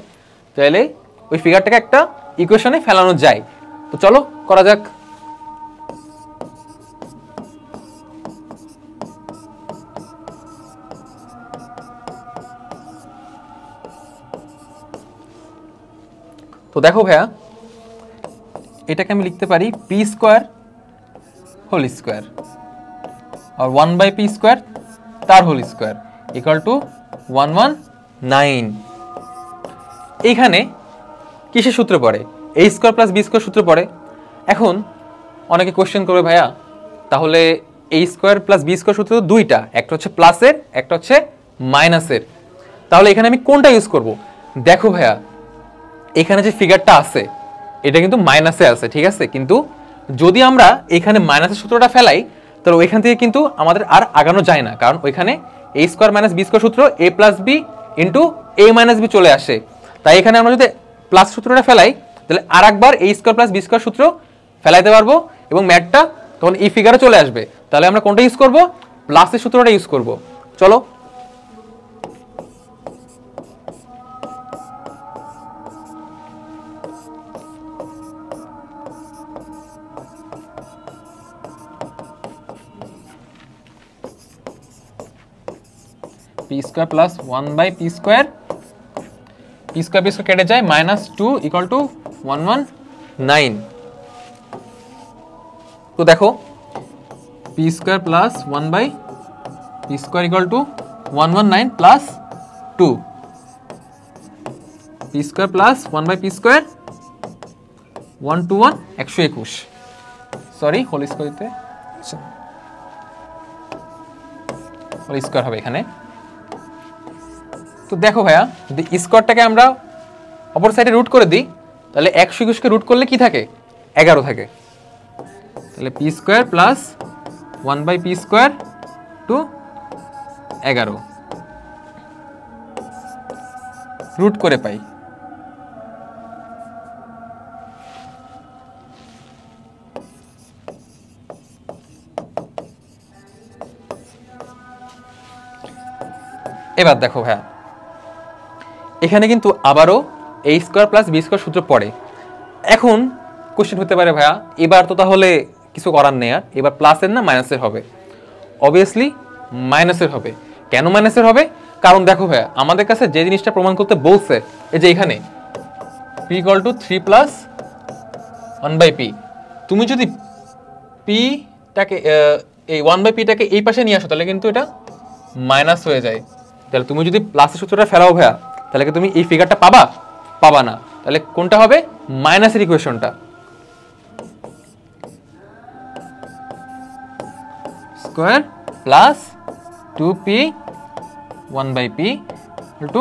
তাহলে ওই ফিগারটাকে একটা ইকুয়েশনে ফেলানো যায়। তো চলো করা যাক। তো দেখো ভাইয়া এটাকে আমি লিখতে পারি p স্কয়ার হোল স্কয়ার আর 1 বাই p স্কয়ার তার হোল স্কয়ার ইকুয়াল টু 119। এইখানে কিসের সূত্র পড়ে? a square plus b square সূত্র পড়ে। এখন অনেকে কোশ্চেন করবে ভাইয়া তাহলে a square plus b square সূত্র তো দুইটা, একটা হচ্ছে প্লাসের একটা হচ্ছে মাইনাসের, তাহলে এখানে আমি কোনটা ইউজ করব? দেখো ভাইয়া এখানে যে ফিগারটা আছে এটা কিন্তু মাইনাসে আছে, ঠিক আছে, কিন্তু যদি আমরা এখানে মাইনাসের সূত্রটা ফেলাই তাহলে ওইখান থেকে কিন্তু আমাদের আর আগানো যায় না, কারণ ওইখানে a square minus b square সূত্র a plus b into a minus b চলে আসে। তাই এখানে আমরা যদি প্লাস সূত্রটা ফেলাই তাহলে আর একবার a square plus b square সূত্র ফেলাইতে পারবো এবং ম্যাথটা তখন এই ফিগারে চলে আসবে। তাহলে আমরা কোনটা ইউজ করব? প্লাসের সূত্রটা ইউজ করব। চলো p square plus 1/p square, p square কেটে যায়, -2 = 119। তো দেখো p square plus 1/p square = 119 প্লাস 2, p square plus 1/p square 121 121, sorry whole square দিতে হোল স্কোয়ার হবে এখানে। তো দেখো ভাইয়া যদি স্কোয়ারটাকে আমরা অপর সাইডে রুট করে দিই তাহলে 121কে রুট করলে কি থাকে, 11 থাকে। তাহলে p square plus 1/p square to 11 root করে পাই। এবার দেখো ভাইয়া এখানে কিন্তু আবারও a square plus b square সূত্র পড়ে। এখন কোশ্চেন হতে পারে ভাইয়া এবার তো তাহলে কিছু করার নেই, আর এবার প্লাসের না মাইনাসের হবে? অবভিয়াসলি মাইনাসের হবে। কেন মাইনাসের হবে? কারণ দেখো ভাইয়া আমাদের কাছে যে জিনিসটা প্রমাণ করতে বলছে এই যে এখানে p = 3 + 1/p, তুমি যদি p-টাকে এই 1/p টাকে এই পাশে নিয়ে আসো তাহলে কিন্তু এটা মাইনাস হয়ে যায়। তাহলে তুমি যদি প্লাসের সূত্রটা ফেলাও ভাইয়া তাহলে কি তুমি এই ফিগারটা পাবা? পাবা না। তাহলে কোনটা হবে? মাইনাসের ইকুয়েশনটা। Square plus 2p 1/p =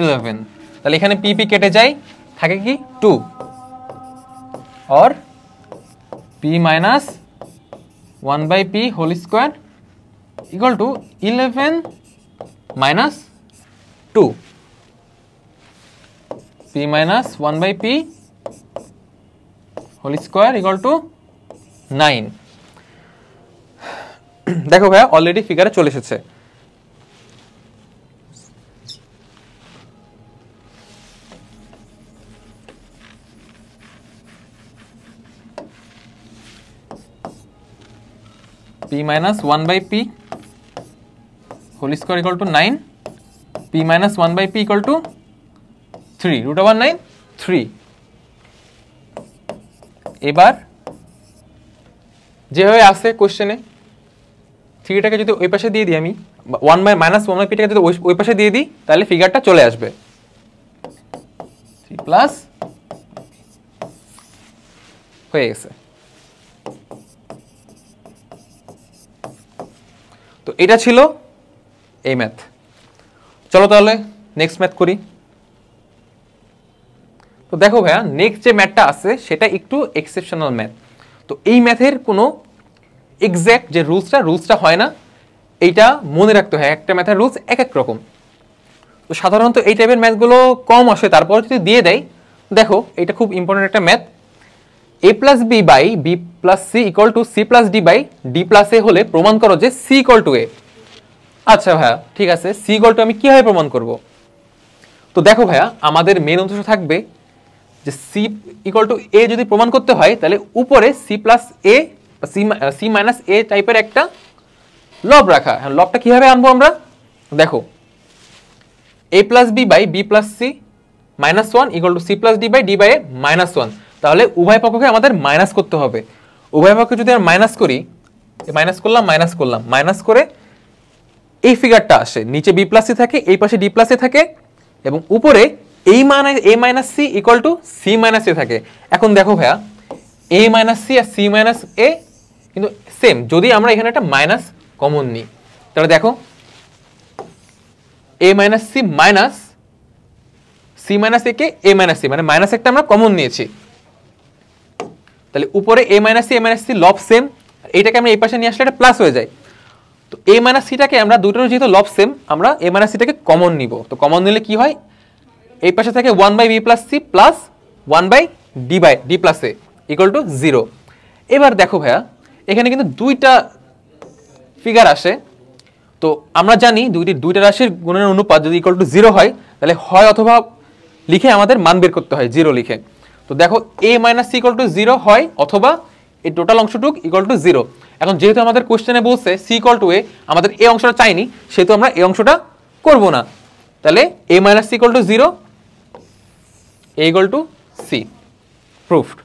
11। তাহলে এখানে p কেটে যায়, থাকে কি 2, और p minus 1/p whole square equal to 11 minus 2, p minus 1/p whole square equal to 9। দেখো ভাইয়া অলরেডি ফিগারে চলে এসেছে। p minus 1/p whole square equal to 9, p minus 1/p equal to 3, √9 3। এবার যেভাবে আসে কোশ্চেনে 3টাকে যদি ওই পাশে দিয়ে দিই আমি, -1/p টাকে যদি ওই পাশে দিয়ে দিই তাহলে ফিগারটা চলে আসবে 3 প্লাস হয়ে গেছে। তো এটা ছিল এই ম্যাথ। চলো তাহলে নেক্সট ম্যাথ করি। তো দেখো ভাইয়া নেক্সট যে ম্যাথটা আছে সেটা একটু এক্সেপশনাল ম্যাথ। তো এই ম্যাথের কোনো এক্স্যাক্ট যে রুলসটা হয় না, এইটা মনে রাখতে হয়। একটা ম্যাথের রুলস এক এক রকম। তো সাধারণত এই টাইপের ম্যাথগুলো কম আসে, তারপর যদি দিয়ে দেয়। দেখো এটা খুব ইম্পর্টেন্ট একটা math. a + b / b + c = c + d / d + a হলে প্রমাণ করো যে c = a। আচ্ছা ভাইয়া ঠিক আছে, c = আমি কিভাবে প্রমাণ করব? তো দেখো ভাইয়া আমাদের মেন উদ্দেশ্য থাকবে যে c = a যদি প্রমাণ করতে হয় তাহলে উপরে c + a c - a টাইপের একটা লব রাখা। হ্যাঁ, লবটা কিভাবে আনবো আমরা? দেখো a + b / b + c -1 = c + d / d / a -1। তাহলে উভয় পক্ষকে আমাদের মাইনাস করতে হবে। উভয় পক্ষকে যদি আমরা মাইনাস করি, মাইনাস করলাম, মাইনাস করে এই ফিগারটা আসে। নিচে b + c থাকে, এই পাশে d + a থাকে, এবং উপরে a - c = c - a থাকে। এখন দেখো ভাইয়া a - c আর c - a কিন্তু সেম। যদি আমরা এখানে একটা মাইনাস কমন নিই তাহলে দেখো a - c minus c - a K a - c, মানে মাইনাস একটা আমরা কমন নিয়েছি। তাহলে উপরে a - c লব সেম, এইটাকে আমরা এই পাশে নিয়ে আসলে এটা প্লাস হয়ে যায়। তো a - c টাকে আমরা দুটোর যেহেতু লব সেম, আমরা a - c টাকে কমন নিব। তো কমন নিলে কি হয়? এই পাশে থাকে 1/b + c plus 1/d + a = 0। এবার দেখো ভাইয়া এখানে কিন্তু দুইটা ফিগার আসে। তো আমরা জানি দুইটা রাশির গুণের অনুপাত যদি = 0 হয় তাহলে হয় অথবা লিখে আমাদের মান বের করতে হয় 0 লিখে। তো দেখো a - c = 0 হয়, অথবা এই টোটাল অংশটুক ইকুয়াল টু 0। এখন যেহেতু আমাদের কোশ্চেনে বলছে সি ইকুয়াল টু এ, আমাদের এই অংশটা চাইনি, সেহেতু আমরা এই অংশটা করব না। তাহলে A minus C equal to 0, A equal to C. Proved.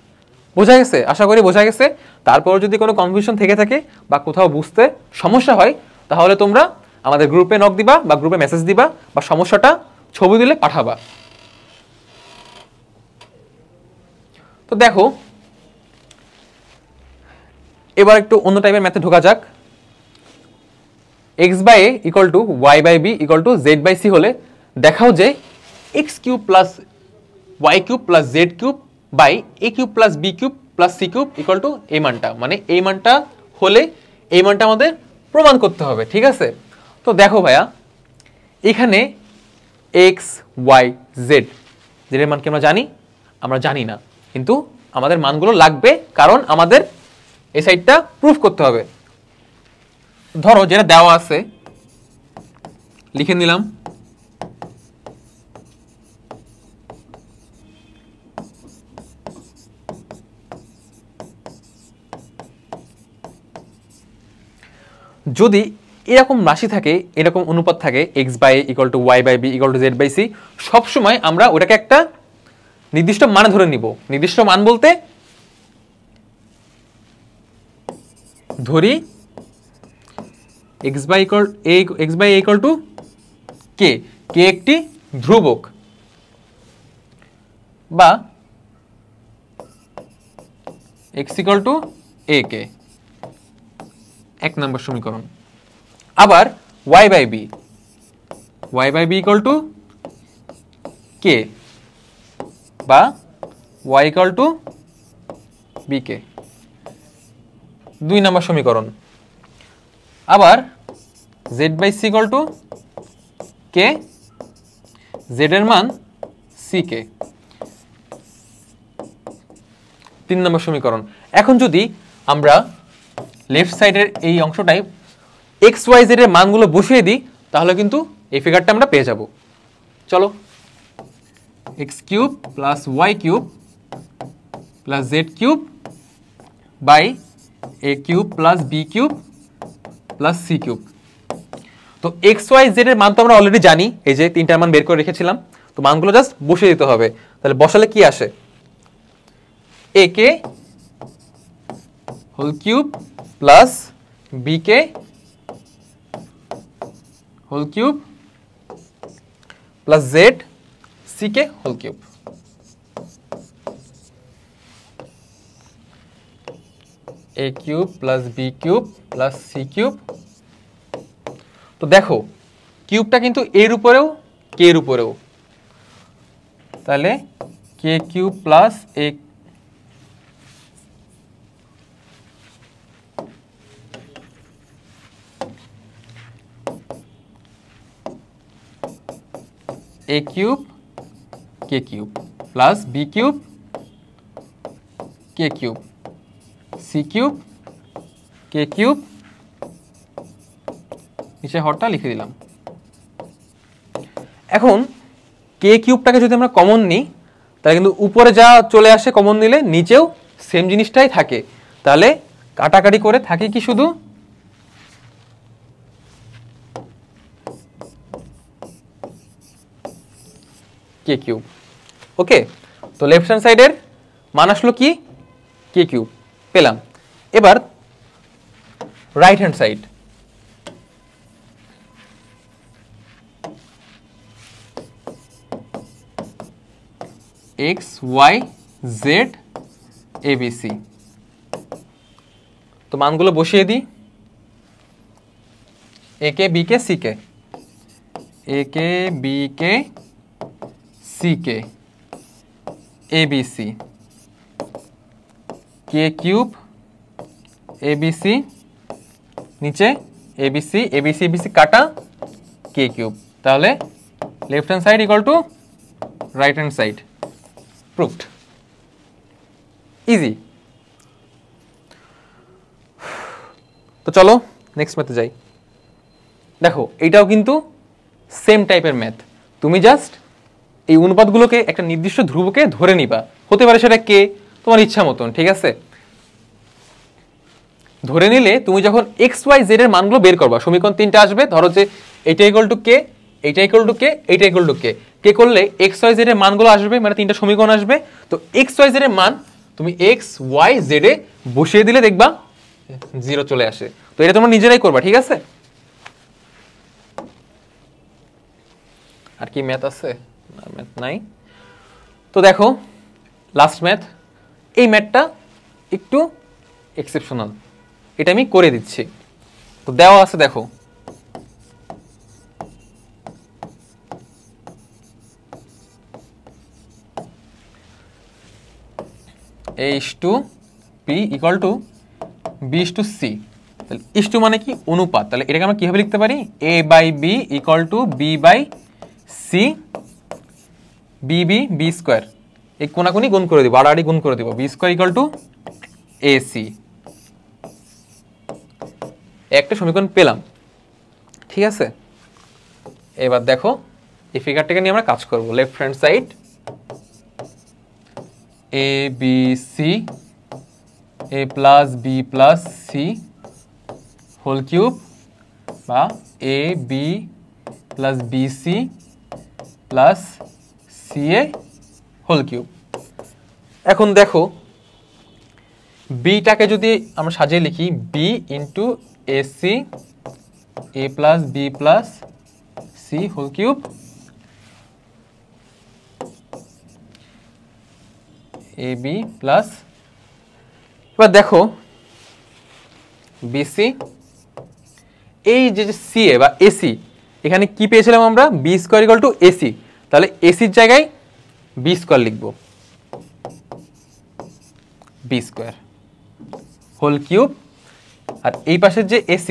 বোঝা গেছে? আশা করি বোঝা গেছে। তারপর যদি কোনো কনফিউশন থেকে থাকে বা কোথাও বুঝতে সমস্যা হয়, তাহলে তোমরা আমাদের গ্রুপে নক দিবা বা গ্রুপে মেসেজ দিবা বা সমস্যাটা ছবি দিলে পাঠাবা। তো দেখো, এবার একটু অন্য টাইপের ম্যাথে ঢোকা যাক। X by a equal to y by B equal to z by c হলে দেখাও যে x cube plus y cube plus z cube by a cube plus B cube plus C cube equal to এই মানটা, মানে এই মানটা হলে এই মানটা আমাদের প্রমাণ করতে হবে। ঠিক আছে? তো দেখো ভাইয়া, এখানে এক্স ওয়াই জেড, জেডের মান কি আমরা জানি? আমরা জানি না, কিন্তু আমাদের মানগুলো লাগবে, কারণ আমাদের এই সাইডটা প্রুফ করতে হবে। ধরো যেটা দেওয়া আছে লিখে নিলাম, যদি এরকম রাশি থাকে, এরকম অনুপাত থাকে, x by equal to y by B equal to z by c, সবসময় আমরা ওটাকে একটা নির্দিষ্ট মানে ধরে নিব। নির্দিষ্ট মান বলতে ধরি X by equal to K, K একটি ধ্রুবক, বা X equal to A K, এক নম্বর সমীকরণ। আবার Y by B equal to K, বা Y equal to B K, দুই নম্বর সমীকরণ। আবার Z by C equal to K, Z এর মান সি কে, তিন নম্বর সমীকরণ। এখন যদি আমরা লেফট সাইডের এই অংশটাই এক্স ওয়াই জেড এর মানগুলো বসিয়ে দিই, তাহলে কিন্তু এই ফিগারটা আমরা পেয়ে যাব। চলো, x cube plus y cube plus z cube by a cube plus B cube plus C cube. তো এক্স ওয়াই জেড এর মান তো আমরা অলরেডি জানি, এই যে তিনটার মান বের করে রেখেছিলাম, তো মানগুলো জাস্ট বসিয়ে দিতে হবে। তাহলে বসালে কি আসে? A K whole cube plus B K whole cube plus Z C K whole cube. A cube plus B cube plus C cube. তো দেখো, কিউবটা কিন্তু এর উপরেও কে এর উপরেও, তাহলে কে কিউব প্লাস এ cube K cube plus B cube K cube C cube K cube, নিচে হরটা লিখে দিলাম। এখন কে কিউবটাকে যদি আমরা কমন নিই, তাহলে কিন্তু উপরে যা চলে আসে কমন নিলে নিচেও সেম জিনিসটাই থাকে। তাহলে কাটাকাটি করে থাকে কি শুধু কে কিউব। ওকে, তো লেফট হ্যান্ড সাইডের মান আসলো কি? কে কিউব পেলাম। এবার right hand side, X Y Z A B C, তো মানগুলো বসিয়ে দিই। A K B K C K, A K B K C K A B C, K cube A B C, নিচে A B C A B C A B C কাটা কে কিউব। তাহলে left hand side equal to right hand side. Proved. Easy. তো চলো নেক্সট ম্যাথে যাই। দেখো, এইটাও কিন্তু সেম টাইপের ম্যাথ। তুমি জাস্ট এই অনুপাতগুলোকে একটা নির্দিষ্ট ধ্রুবকে ধরে নিবা, হতে পারে সেটা কে, তোমার ইচ্ছা মতন। ঠিক আছে? ধরে নিলে তুমি যখন এক্স ওয়াই জেড এর মানগুলো বের করবা, সমীকরণ তিনটা আসবে, ধরো যে এটা ইকুয়াল টু কে, এটা ইকুয়াল টু কে, এটা ইকুয়াল টু কে, কে করলে এক্স ওয়াই জেড এর মানগুলো আসবে, মানে তিনটা সমীকরণ আসবে। তো এক্স ওয়াই জেড এর মান তুমি এক্স ওয়াই জেড এ বসিয়ে দিলে দেখবা 0 চলে আসে। তো এটা তোমরা নিজেরাই করবা, ঠিক আছে? আর কি ম্যাথ আছে? না, ম্যাথ নাই। তো দেখো লাস্ট ম্যাথ, এই ম্যাথটা একটু এক্সেপশনাল, এটা আমি করে দিচ্ছি। তো দেওয়া আছে দেখো, A/P = B/C। তাহলে ইস টু মানে কি? অনুপাত। তাহলে এটাকে আমরা কিভাবে লিখতে পারি? A/B = B/C, B/B²। এই কোনাকুনি গুণ করে দিব, আড়াআড়ি গুণ করে দিব। B² = AC। একটা সমীকরণ পেলাম, ঠিক আছে? এবার দেখো এই ফিগারটাকে নিয়ে আমরা কাজ করব। Left hand side ABC A + B + C whole cube বা AB + BC + CA whole cube. এখন দেখো বিটাকে যদি আমরা সাজিয়ে লিখি B × AC A + B + C whole cube AB plus, এবার দেখো BC, এই যে CA বা AC, এখানে কি পেয়েছিলাম আমরা? B² = AC। তাহলে AC এর জায়গায় B² লিখব, B² হোল কিউব। আর এই পাশের যে AC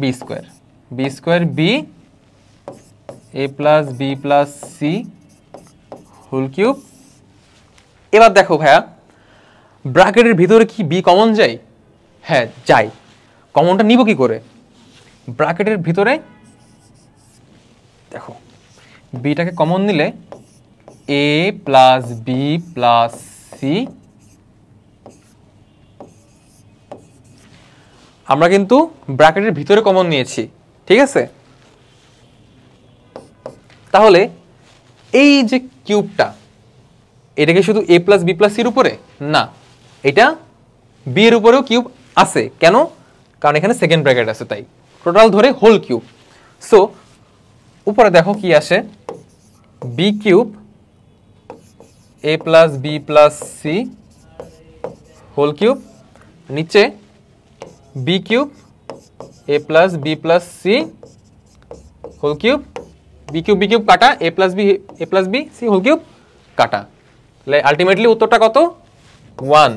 B² B A + B + C whole cube. এবার দেখো ভাইয়া, ব্র্যাকেটের ভিতরে কি বি কমন যায়? হ্যাঁ যাই। কমনটা নিব কি করে? ব্র্যাকেটের ভিতরে দেখো বিটাকে কমন নিলে A + B + C, আমরা কিন্তু ব্র্যাকেটের ভিতরে কমন নিয়েছি, ঠিক আছে? তাহলে এই যে কিউবটা, এটা কি শুধু A + B + C এর উপরে? না, এটা B এর উপরেও কিউব আছে। কেন? কারণ এখানে সেকেন্ড ব্র্যাকেট আছে, তাই টোটাল ধরে হোল কিউব। সো উপরে দেখো কি আসে, B³ A + B + C whole cube, নিচে B³ A + B + C whole cube, B³ কাটা A + B C whole cube কাটা। তাহলে আলটিমেটলি উত্তরটা কত? 1।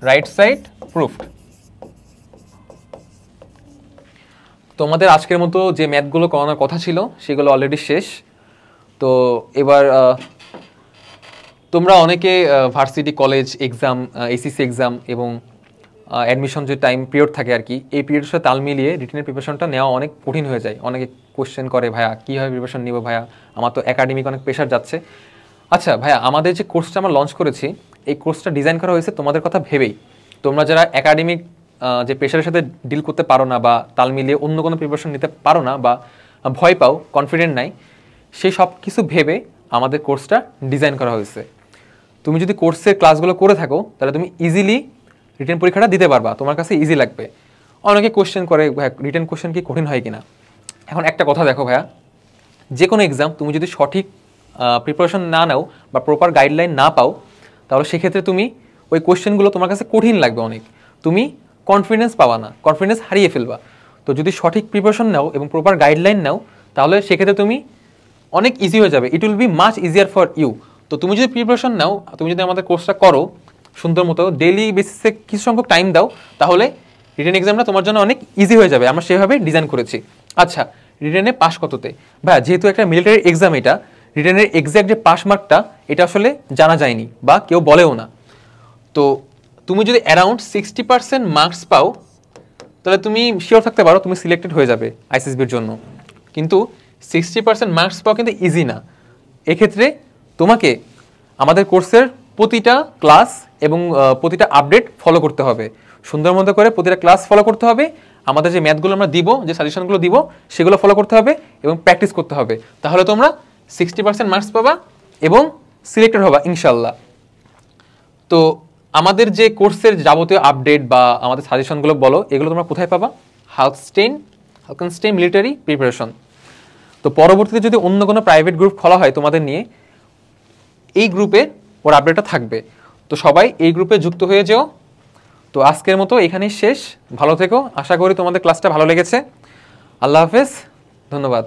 Right side proofed. তোমাদের আজকের মতো যে ম্যাথগুলো করানোর কথা ছিল সেগুলো অলরেডি শেষ। তো এবার তোমরা অনেকে varsity college exam, SSC exam এবং অ্যাডমিশন যে টাইম পিরিয়ড থাকে আর কি, এই পিরিয়ডের সাথে তাল মিলিয়ে রিটেনের প্রিপারেশনটা নেওয়া অনেক কঠিন হয়ে যায়। অনেকে কোশ্চেন করে, ভাইয়া কীভাবে প্রিপারেশন নিব ভাইয়া, আমার তো একাডেমিক অনেক প্রেশার যাচ্ছে। আচ্ছা ভাইয়া, আমাদের যে কোর্সটা আমরা লঞ্চ করেছি, এই কোর্সটা ডিজাইন করা হয়েছে তোমাদের কথা ভেবেই। তোমরা যারা একাডেমিক যে প্রেশারের সাথে ডিল করতে পারো না বা তাল মিলিয়ে অন্য কোনো প্রিপারেশন নিতে পারো না বা ভয় পাও, কনফিডেন্ট নাই, সেই সব কিছু ভেবে আমাদের কোর্সটা ডিজাইন করা হয়েছে। তুমি যদি কোর্সের ক্লাসগুলো করে থাকো তাহলে তুমি ইজিলি রিটেন পরীক্ষাটা দিতে পারবা, তোমার কাছে ইজি লাগবে। অনেকে কোশ্চেন করে ভাইয়া রিটেন কোশ্চেন কি কঠিন হয় কিনা। এখন একটা কথা দেখো ভাইয়া, যে কোনো এক্সাম তুমি যদি সঠিক প্রিপারেশন না নাও বা প্রপার গাইডলাইন না পাও, তাহলে সেক্ষেত্রে তুমি ওই কোশ্চেনগুলো তোমার কাছে কঠিন লাগবে অনেক, তুমি কনফিডেন্স পাবা না, কনফিডেন্স হারিয়ে ফেলবা। তো যদি সঠিক প্রিপারেশন নাও এবং প্রপার গাইডলাইন নাও, তাহলে সেক্ষেত্রে তুমি অনেক ইজি হয়ে যাবে, it will be much easier for you. তো তুমি যদি প্রিপারেশন নাও, তুমি যদি আমাদের কোর্সটা করো সুন্দর মতো, ডেইলি বেসিসে কিছু সংখ্যক টাইম দাও, তাহলে রিটেন এক্সামটা তোমার জন্য অনেক ইজি হয়ে যাবে। আমরা সেভাবে ডিজাইন করেছি। আচ্ছা, রিটেনে পাস কততে? ভাইয়া যেহেতু একটা মিলিটারি এক্সাম, এটা রিটেনের এক্স্যাক্ট যে পাস মার্কটা এটা আসলে জানা যায়নি বা কেউ বলেও না। তো তুমি যদি অ্যারাউন্ড 60% মার্কস পাও, তাহলে তুমি শিওর থাকতে পারো তুমি সিলেক্টেড হয়ে যাবে আইসিএসবির জন্য। কিন্তু 60% মার্কস পাওয়া কিন্তু ইজি না। এক্ষেত্রে তোমাকে আমাদের কোর্সের প্রতিটা ক্লাস এবং প্রতিটা আপডেট ফলো করতে হবে, সুন্দর মতো করে প্রতিটা ক্লাস ফলো করতে হবে। আমাদের যে ম্যাথগুলো আমরা দিব, যে সাজেশনগুলো দিব, সেগুলো ফলো করতে হবে এবং প্র্যাকটিস করতে হবে। তাহলে তোমরা 60% মার্কস পাবা এবং সিলেক্টেড হবা ইনশাল্লাহ। তো আমাদের যে কোর্সের যাবতীয় আপডেট বা আমাদের সাজেশনগুলো বলো, এগুলো তোমরা কোথায় পাবা? হালকেনস্টাইন মিলিটারি প্রিপারেশন। তো পরবর্তীতে যদি অন্য কোনো প্রাইভেট গ্রুপ খোলা হয় তোমাদের নিয়ে, এই গ্রুপে ওর আপডেটটা থাকবে। তো সবাই এই গ্রুপে যুক্ত হয়ে যেও। তো আজকের মতো এখানেই শেষ। ভালো থেকো, আশা করি তোমাদের ক্লাসটা ভালো লেগেছে। আল্লাহ হাফেজ, ধন্যবাদ।